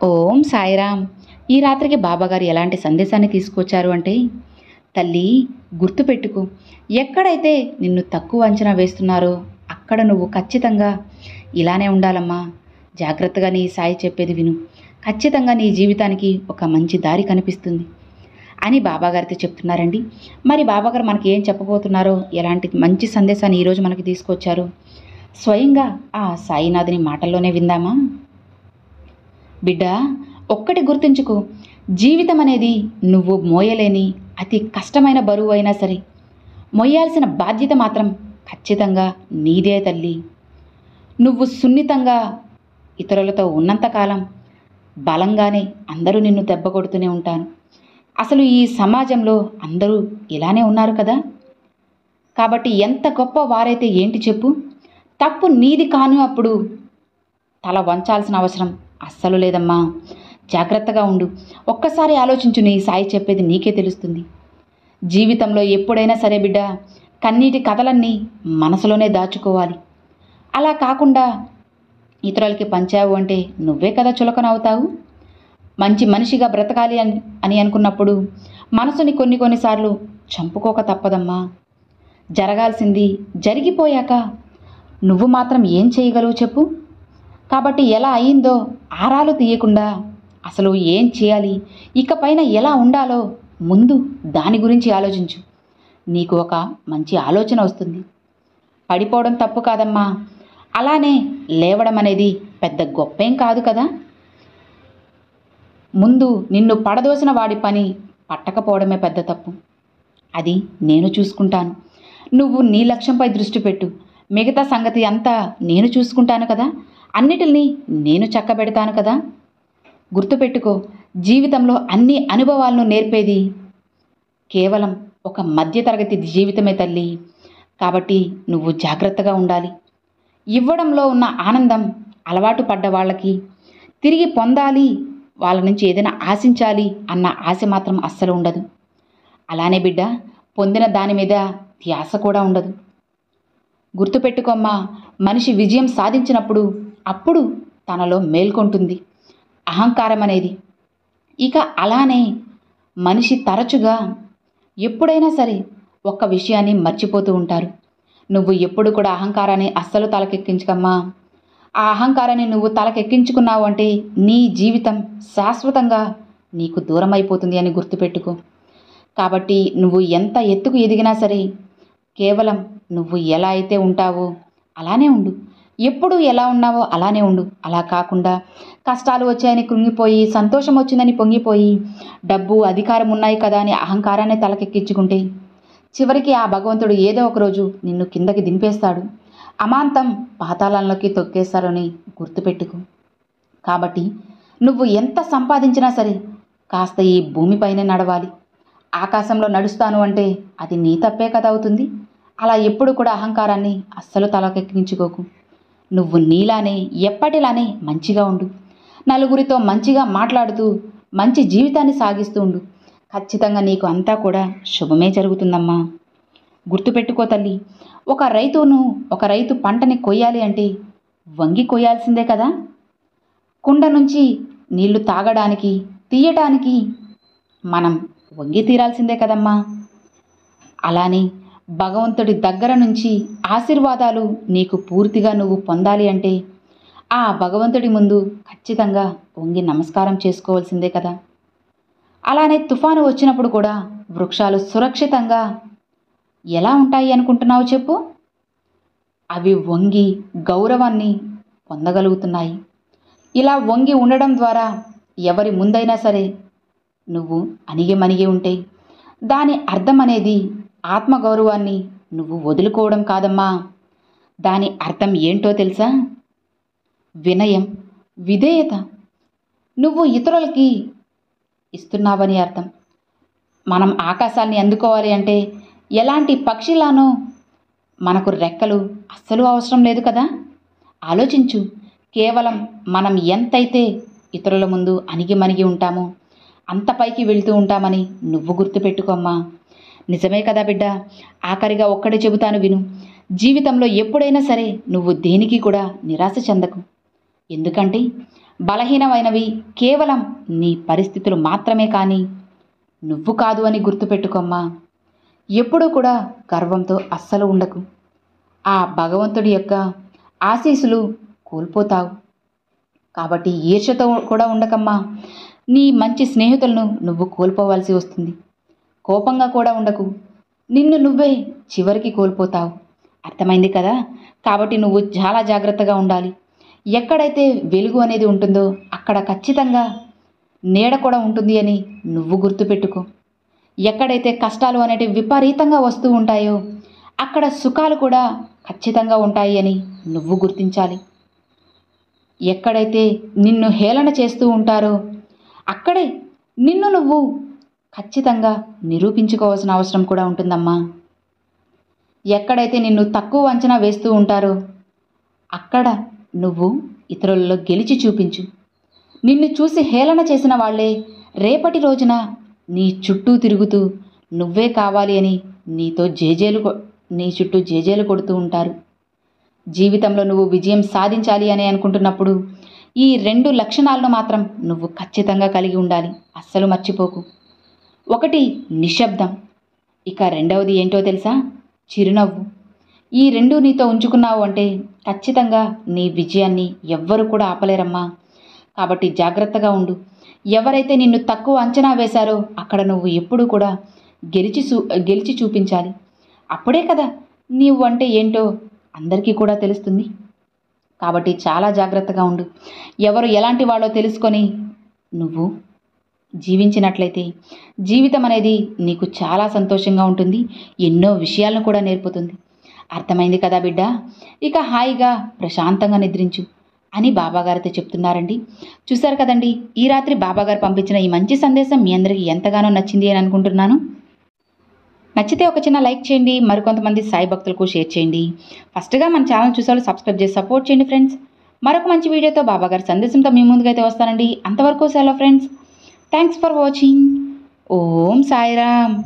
ఓం సాయిరామ్. ఈ రాత్రికి బాబాగారు ఎలాంటి సందేశాన్ని తీసుకొచ్చారు అంటే, తల్లి గుర్తుపెట్టుకో, ఎక్కడైతే నిన్ను తక్కువ అంచనా వేస్తున్నారో అక్కడ నువ్వు ఖచ్చితంగా ఇలానే ఉండాలమ్మా. జాగ్రత్తగా నీ సాయి చెప్పేది విను. ఖచ్చితంగా నీ జీవితానికి ఒక మంచి దారి కనిపిస్తుంది అని బాబాగారితో చెప్తున్నారండి. మరి బాబాగారు మనకి ఏం చెప్పబోతున్నారో, ఎలాంటి మంచి సందేశాన్ని ఈరోజు మనకి తీసుకొచ్చారు, స్వయంగా ఆ సాయినాథుని మాటల్లోనే విందామా? బిడ్డ, ఒక్కటి గుర్తుంచుకో, జీవితం అనేది నువ్వు మోయలేని అతి కష్టమైన బరువు అయినా సరే మోయాల్సిన బాధ్యత మాత్రం ఖచ్చితంగా నీదే తల్లి. నువ్వు సున్నితంగా ఇతరులతో ఉన్నంతకాలం బలంగానే అందరూ నిన్ను దెబ్బ కొడుతూనే ఉంటాను. అసలు ఈ సమాజంలో అందరూ ఇలానే ఉన్నారు కదా. కాబట్టి ఎంత గొప్ప వారైతే ఏంటి చెప్పు, తప్పు నీది కాను అప్పుడు తల వంచాల్సిన అవసరం అస్సలు లేదమ్మా. జాగ్రత్తగా ఉండు. ఒక్కసారి ఆలోచించు, నీ సాయి చెప్పేది నీకే తెలుస్తుంది. జీవితంలో ఎప్పుడైనా సరే బిడ్డ, కన్నీటి కథలన్నీ మనసులోనే దాచుకోవాలి. అలా కాకుండా ఇతరులకి పంచావు అంటే నువ్వే కదా చులకనవుతావు. మంచి మనిషిగా బ్రతకాలి అని అనుకున్నప్పుడు మనసుని కొన్నిసార్లు చంపుకోక తప్పదమ్మా. జరగాల్సింది జరిగిపోయాక నువ్వు మాత్రం ఏం చేయగలవు చెప్పు. కాబట్టి ఎలా అయిందో ఆరాలు తీయకుండా అసలు ఏం చేయాలి, ఇకపైన ఎలా ఉండాలో ముందు దాని గురించి ఆలోచించు. నీకు ఒక మంచి ఆలోచన వస్తుంది. పడిపోవడం తప్పు కాదమ్మా, అలానే లేవడం అనేది పెద్ద గొప్పేం కాదు కదా. ముందు నిన్ను పడదోసిన వాడి పని పట్టకపోవడమే పెద్ద తప్పు. అది నేను చూసుకుంటాను. నువ్వు నీ లక్ష్యంపై దృష్టి పెట్టు. మిగతా సంగతి అంతా నేను చూసుకుంటాను కదా. అన్నిటిని నేను చక్కబెడతాను కదా. గుర్తుపెట్టుకో, జీవితంలో అన్ని అనుభవాలను నేర్పేది కేవలం ఒక మధ్యతరగతి జీవితమే తల్లి. కాబట్టి నువ్వు జాగ్రత్తగా ఉండాలి. ఇవ్వడంలో ఉన్న ఆనందం అలవాటు పడ్డ వాళ్ళకి తిరిగి పొందాలి, వాళ్ళ నుంచి ఏదైనా ఆశించాలి అన్న ఆశ మాత్రం అస్సలు ఉండదు. అలానే బిడ్డ, పొందిన దాని మీద ధ్యాస కూడా ఉండదు. గుర్తుపెట్టుకోమ్మా, మనిషి విజయం సాధించినప్పుడు అప్పుడు తనలో మేల్కొంటుంది అహంకారం అనేది. ఇక అలానే మనిషి తరచుగా ఎప్పుడైనా సరే ఒక్క విషయాన్ని మర్చిపోతూ ఉంటారు. నువ్వు ఎప్పుడు కూడా అహంకారాన్ని అస్సలు తలకెక్కించకమ్మా. ఆ అహంకారాన్ని నువ్వు తలకెక్కించుకున్నావు అంటే నీ జీవితం శాశ్వతంగా నీకు దూరం అయిపోతుంది అని గుర్తుపెట్టుకో. కాబట్టి నువ్వు ఎంత ఎత్తుకు ఎదిగినా సరే కేవలం నువ్వు ఎలా అయితే ఉంటావో అలానే ఉండు. ఎప్పుడు ఎలా ఉన్నావో అలానే ఉండు. అలా కాకుండా కష్టాలు వచ్చాయని కృంగిపోయి, సంతోషం వచ్చిందని పొంగిపోయి, డబ్బు అధికారం ఉన్నాయి కదా అని అహంకారాన్ని తలకెక్కించుకుంటే చివరికి ఆ భగవంతుడు ఏదో ఒకరోజు నిన్ను కిందకి దింపేస్తాడు, అమాంతం పాతాళంలోకి తొక్కేస్తారని గుర్తుపెట్టుకో. కాబట్టి నువ్వు ఎంత సంపాదించినా సరే కాస్త ఈ భూమిపైనే నడవాలి. ఆకాశంలో నడుస్తాను అంటే అది నీ తప్పే కదా అవుతుంది. అలా ఎప్పుడు కూడా అహంకారాన్ని అస్సలు తలకెక్కించుకోకు. నువ్వు నీలానే ఎప్పటిలానే మంచిగా ఉండు. నలుగురితో మంచిగా మాట్లాడుతూ మంచి జీవితాన్ని సాగిస్తూ ఉండు. ఖచ్చితంగా నీకు అంతా కూడా శుభమే జరుగుతుందమ్మా. గుర్తుపెట్టుకో తల్లి, ఒక రైతు పంటని కొయ్యాలి అంటే వంగి కొయ్యాల్సిందే కదా. కుండ నుంచి నీళ్లు తాగడానికి తీయటానికి మనం వంగి తీరాల్సిందే కదమ్మా. అలానే భగవంతుడి దగ్గర నుంచి ఆశీర్వాదాలు నీకు పూర్తిగా నువ్వు పొందాలి అంటే ఆ భగవంతుడి ముందు ఖచ్చితంగా వంగి నమస్కారం చేసుకోవాల్సిందే కదా. అలానే తుఫాను వచ్చినప్పుడు కూడా వృక్షాలు సురక్షితంగా ఎలా ఉంటాయి అనుకుంటున్నావు చెప్పు. అవి వంగి గౌరవాన్ని పొందగలుగుతున్నాయి. ఇలా వంగి ఉండడం ద్వారా ఎవరి ముందైనా సరే నువ్వు అణిగి ఉంటే దాని అర్థం అనేది ఆత్మగౌరవాన్ని నువ్వు వదులుకోవడం కాదమ్మా. దాని అర్థం ఏంటో తెలుసా? వినయం, విధేయత. నువ్వు ఇతరులకి ఇస్తున్నావని అర్థం. మనం ఆకాశాన్ని అందుకోవాలి అంటే ఎలాంటి పక్షిలానో మనకు రెక్కలు అస్సలు అవసరం లేదు కదా. ఆలోచించు. కేవలం మనం ఎంతైతే ఇతరుల ముందు అణిగి ఉంటామో అంత పైకి వెళ్తూ ఉంటామని నువ్వు గుర్తుపెట్టుకోమ్మా. నిజమే కదా బిడ్డ. ఆఖరిగా ఒక్కడే చెబుతాను విను. జీవితంలో ఎప్పుడైనా సరే నువ్వు దేనికి కూడా నిరాశ చెందకు. ఎందుకంటే బలహీనమైనవి కేవలం నీ పరిస్థితులు మాత్రమే కానీ నువ్వు కాదు అని గుర్తుపెట్టుకోమ్మా. ఎప్పుడూ కూడా గర్వంతో అస్సలు ఉండకు. ఆ భగవంతుడి యొక్క ఆశీస్సులు కోల్పోతావు. కాబట్టి ఈర్ష్యతో కూడా ఉండకమ్మా. నీ మంచి స్నేహితులను నువ్వు కోల్పోవాల్సి వస్తుంది. కోపంగా కూడా ఉండకు. నిన్ను నువ్వే చివరికి కోల్పోతావు. అర్థమైంది కదా? కాబట్టి నువ్వు చాలా జాగ్రత్తగా ఉండాలి. ఎక్కడైతే వెలుగు అనేది ఉంటుందో అక్కడ ఖచ్చితంగా నీడ కూడా ఉంటుంది అని నువ్వు గుర్తుపెట్టుకో. ఎక్కడైతే కష్టాలు అనేటివి విపరీతంగా వస్తూ ఉంటాయో అక్కడ సుఖాలు కూడా ఖచ్చితంగా ఉంటాయి అని నువ్వు గుర్తించాలి. ఎక్కడైతే నిన్ను హేళన చేస్తూ ఉంటారో అక్కడే నిన్ను నువ్వు ఖచ్చితంగా నిరూపించుకోవాల్సిన అవసరం కూడా ఉంటుందమ్మా. ఎక్కడైతే నిన్ను తక్కువ అంచనా వేస్తూ ఉంటారో అక్కడ నువ్వు ఇతరులలో గెలిచి చూపించు. నిన్ను చూసి హేళన చేసిన వాళ్ళే రేపటి రోజున నీ చుట్టూ తిరుగుతూ నువ్వే కావాలి అని నీ చుట్టూ జేజేలు కొడుతూ ఉంటారు. జీవితంలో నువ్వు విజయం సాధించాలి అని అనుకుంటున్నప్పుడు ఈ 2 లక్షణాలను మాత్రం నువ్వు ఖచ్చితంగా కలిగి ఉండాలి. అస్సలు మర్చిపోకు. ఒకటి నిశ్శబ్దం, ఇక రెండవది ఏంటో తెలుసా? చిరునవ్వు. ఈ 2 నీతో ఉంచుకున్నావు అంటే ఖచ్చితంగా నీ విజయాన్ని ఎవ్వరు కూడా ఆపలేరమ్మా. కాబట్టి జాగ్రత్తగా ఉండు. ఎవరైతే నిన్ను తక్కువ అంచనా వేశారో అక్కడ నువ్వు ఎప్పుడూ కూడా గెలిచి చూపించాలి. అప్పుడే కదా నీవు అంటే ఏంటో అందరికీ కూడా తెలుస్తుంది. కాబట్టి చాలా జాగ్రత్తగా ఉండు. ఎవరు ఎలాంటి వాళ్ళో తెలుసుకొని నువ్వు జీవించినట్లయితే జీవితం అనేది నీకు చాలా సంతోషంగా ఉంటుంది. ఎన్నో విషయాలను కూడా నేర్పుతుంది. అర్థమైంది కదా బిడ్డ? ఇక హాయిగా ప్రశాంతంగా నిద్రించు అని బాబాగారితో చెప్తున్నారండి. చూశారు కదండి, ఈ రాత్రి బాబాగారు పంపించిన ఈ మంచి సందేశం మీ అందరికీ ఎంతగానో నచ్చింది అని అనుకుంటున్నాను. నచ్చితే ఒక చిన్న లైక్ చేయండి. మరికొంతమంది సాయి భక్తులకు షేర్ చేయండి. ఫస్ట్గా మన ఛానల్ చూసారు సబ్స్క్రైబ్ చేసి సపోర్ట్ చేయండి ఫ్రెండ్స్. మరొక మంచి వీడియోతో బాబాగారి సందేశంతో మీ ముందుకైతే వస్తానండి. అంతవరకు సెలవు friends. Thanks for watching. Om Sairam.